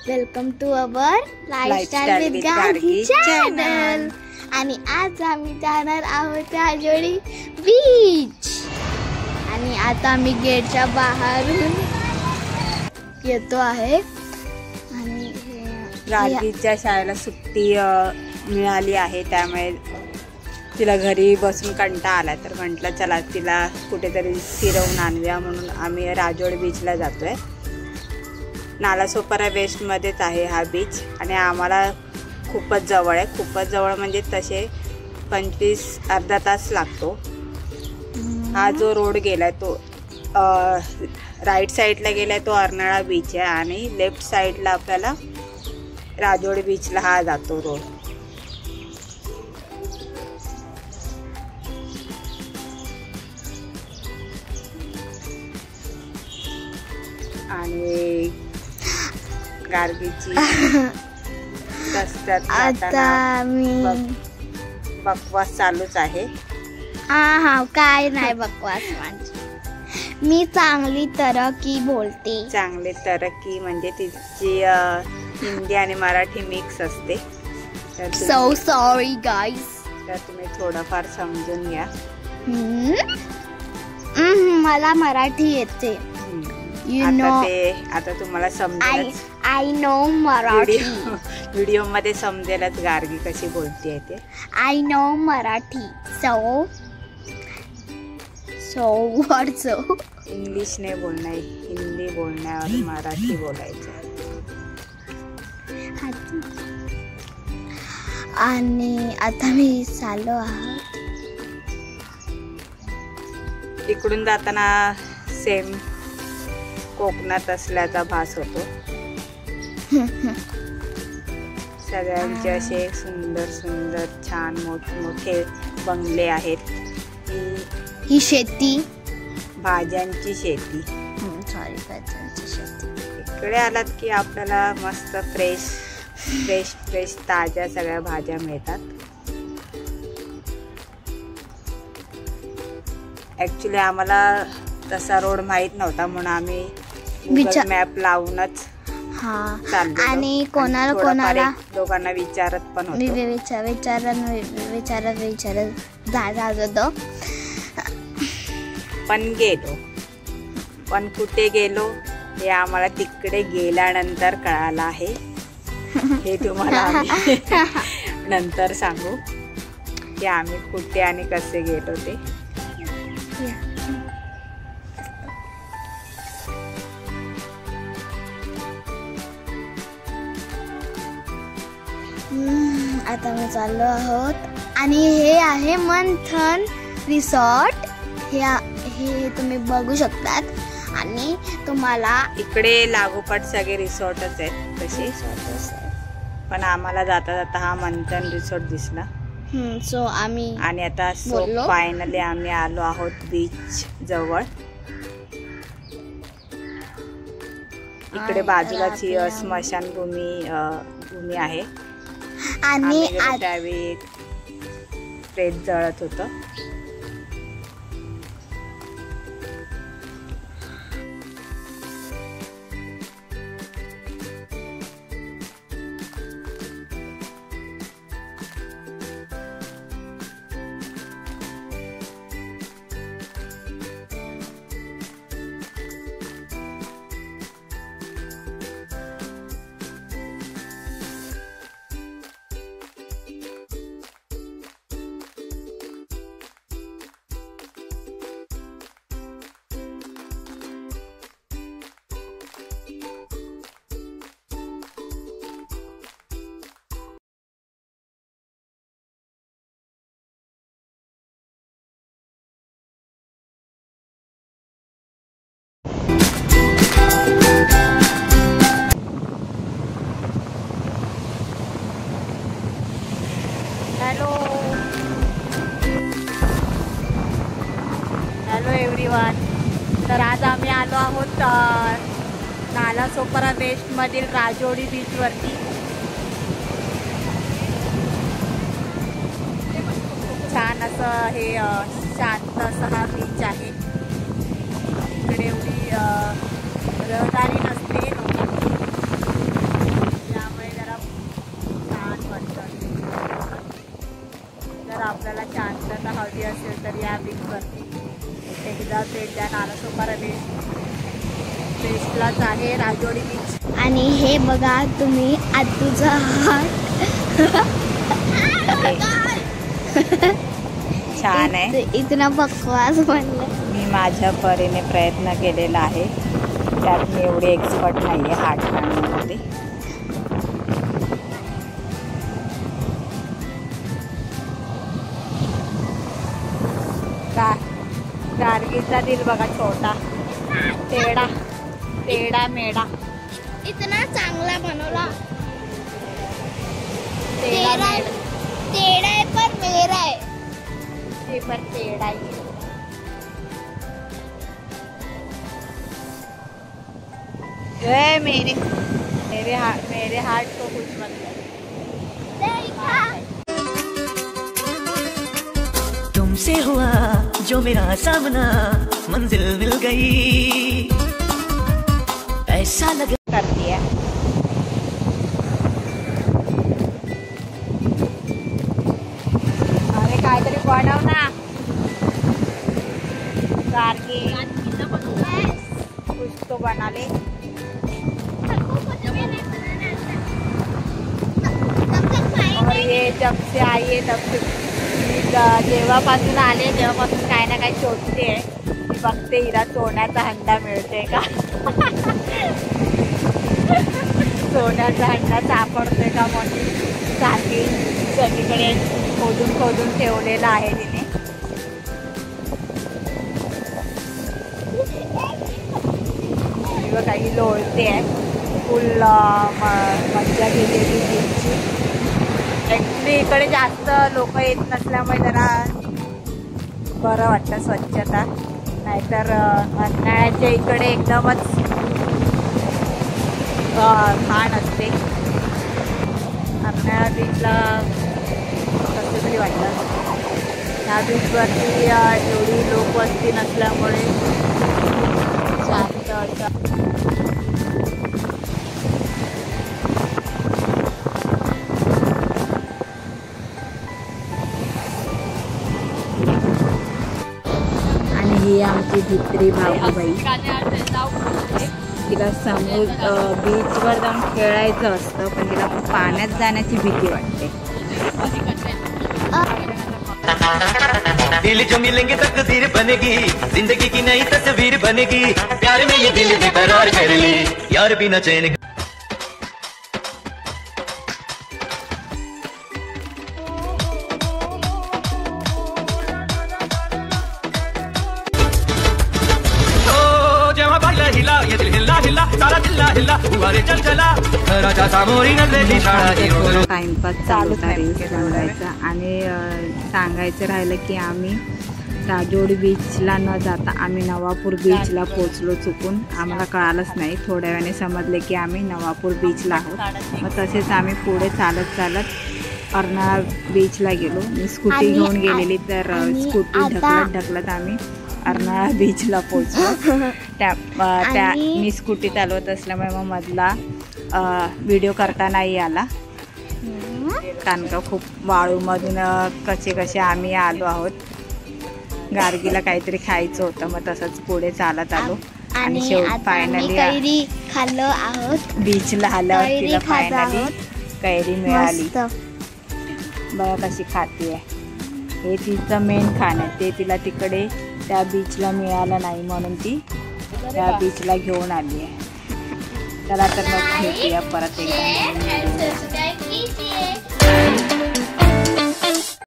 Welcome to our lifestyle with Gargi channel. आणि आज आम्ही जाणार आहोत राजोडी बीच. आणि आता आम्ही गेटच्या बाहेरून येतो आहे. आणि गार्गीच्या शाळेला सुट्टी मिळाली आहे, त्यामुळे तिला घरी बसून कंटाळा आला, तर म्हटलं चला तिला कुठेतरी फिरवून आणूया, म्हणून आम्ही राजोडी बीचला जातोय. नालासोपारा वेस्टमध्येच आहे हा बीच आणि आम्हाला खूपच जवळ आहे. खूपच जवळ म्हणजे तसे 25 अर्धा तास लागतो. हा जो रोड गेलाय तो राईट साईडला गेलाय तो अर्नाळा बीच आहे आणि लेफ्ट साईडला आपल्याला राजोडी बीचला हा जातो रोड. आणि गार्गीची आता मी बकवास चालूच आहे. हा काय नाही बकवास म्हणजे मी चांगली तरकी बोलते. चांगली तरकी म्हणजे तिची हिंदी आणि मराठी मिक्स असते. So sorry guys. तर तुम्ही थोडंफार समजून घ्या. मला मराठी येते. आता तुम्हाला समजेल. I know Marathi. व्हिडिओ मध्ये समजेलच गार्गी कशी बोलते ते. I know Marathi. So what so English नाही बोलणार, हिंदी बोलण्यावर मराठी बोलायचं. आणि आता मी चाललो आहोत. इकडून जाताना सेम कोकणात असल्याचा भास होतो. सगळ्यांचे असे सुंदर सुंदर छान मोठमोठे बंगले आहेत. ही शेती, भाज्यांची शेती. सॉरी, भाज्यांची शेती. इकडे आलात की आपल्याला मस्त फ्रेश फ्रेश फ्रेश ताज्या सगळ्या भाज्या मिळतात. ऍक्च्युली आम्हाला तसा रोड माहित नव्हता, म्हणून आम्ही गुगल मॅप लावूनच चाललो. आणि कोणाला लोकांना विचारत पण होतो. विचारत जात होतो. पण कुठे गेलो हे आम्हाला तिकडे गेल्यानंतर कळालं आहे. हे तुम्हाला आम्ही नंतर सांगू की आम्ही कुठे आणि कसे गेलो ते. आता मी चाललो आहोत. आणि हे आहे मंथन रिसॉर्ट. हे तुम्ही बघू शकतात. आणि तुम्हाला इकडे लागोपाठ सगळे रिसॉर्टच आहेत तसे. पण आम्हाला जाता जाता हा मंथन रिसॉर्ट दिसला. सो आम्ही आणि आता फायनली आम्ही आलो आहोत बीच जवळ. इकडे बाजूलाच स्मशानभूमी आहे. आणि त्यावेळी प्रेत जळत होतं. Hello everyone. तर आज आम्ही आलो आहोत नालासोपारा वेस्ट मधील राजोडी बीच वरती. छान असं हे शांत असं हा बीच आहे. इकडे एवढी रहदारी नसते. हवी असेल तर या बीचवरती एकदा भेट द्या. नालासोपारा बेस्टलाच आहे राजोडी बीच. आणि हे बघा तुम्ही आतूचा हात छान आहे. इतना बकवास म्हणलं. मी माझ्या परीने प्रयत्न केलेला आहे. त्यात मी एवढी एक्सपर्ट नाही आहे हात काढण्यामध्ये. गार्गीचा दिल बघा छोटा टेडा टेडा मेडा. इतना चांगला बनवला. टेडा टेढ़ा है पर मेरा है. ये पर टेढ़ा ही है. मेरे हार्ट को कुछ मत कर. तुमसे हुआ जो मेरा सामना मंजिल मिल गई ऐसा लगा करती है. अरे काहीतरी बनव ना गार्गी. कुछ तो बना ले. और ये जब से आई है तब से जेव्हापासून आले तेव्हापासून काही ना काही शोधते आहे. मी बघते हिला सोन्याचा हंडा मिळते का. सोन्याचा हंडा सापडतोय का म्हणून साठी सगळीकडे खोदून खोदून ठेवलेला आहे तिने. काही लोळते आहे. फुल मज्जा घेतलेली बीचची. ॲक्च्युली इकडे जास्त लोक येत नसल्यामुळे जरा बरं वाटतं स्वच्छता. नाहीतर उन्हाळ्याच्या इकडे एकदमच घाण असते. अर्नाळा बीचला कसं तरी वाटतं. ह्या बीचवरती एवढी लोकवस्ती नसल्यामुळे शांत असं. ही आमची भित्री भाऊबाई. तिला बीचवर जाऊन खेळायचं असतं पण तिला पाण्यात जाण्याची भीती वाटते. दिल जो मिलेंगे तकदीर बनेगी जिंदगी की नई तस्वीर बनेगी प्यार में ये दिल बेकरार कर ले यार बिना चैन. टाइमपास चालू होता रील्स बनवायचा. आणि सांगायचं राहिलं की आम्ही राजोडी बीचला न जाता आम्ही नवापूर बीचला पोचलो. चुकून आम्हाला कळालंच नाही. थोड्या वेळाने समजले की आम्ही नवापूर बीचला आहोत. मग तसेच आम्ही पुढे चालत चालत अर्नाळा बीचला गेलो. मी स्कूटी घेऊन गेलेली तर स्कूटी ढकलत आम्ही अर्नाळा बीचला पोचलो. त्या मी स्कूटी चालवत असल्यामुळे मग मधला व्हिडिओ करता नाही आला. कारण का खूप वाळूमधून कसे आम्ही आलो आहोत. गार्गीला काहीतरी खायचं होतं मग तसंच पुढे चालत आलो. आणि शेवटी फायनली खाल्लो आहोत. बीचला आल्यावर तिला फायनली कैरी मिळाली. बघा कशी खाते आहे. हे तिचं मेन खाणं आहे. ते तिला तिकडे त्या बीचला मिळालं नाही म्हणून ती त्या बीचला घेऊन आली आहे. चला तर मग भेटूया परत एकदा.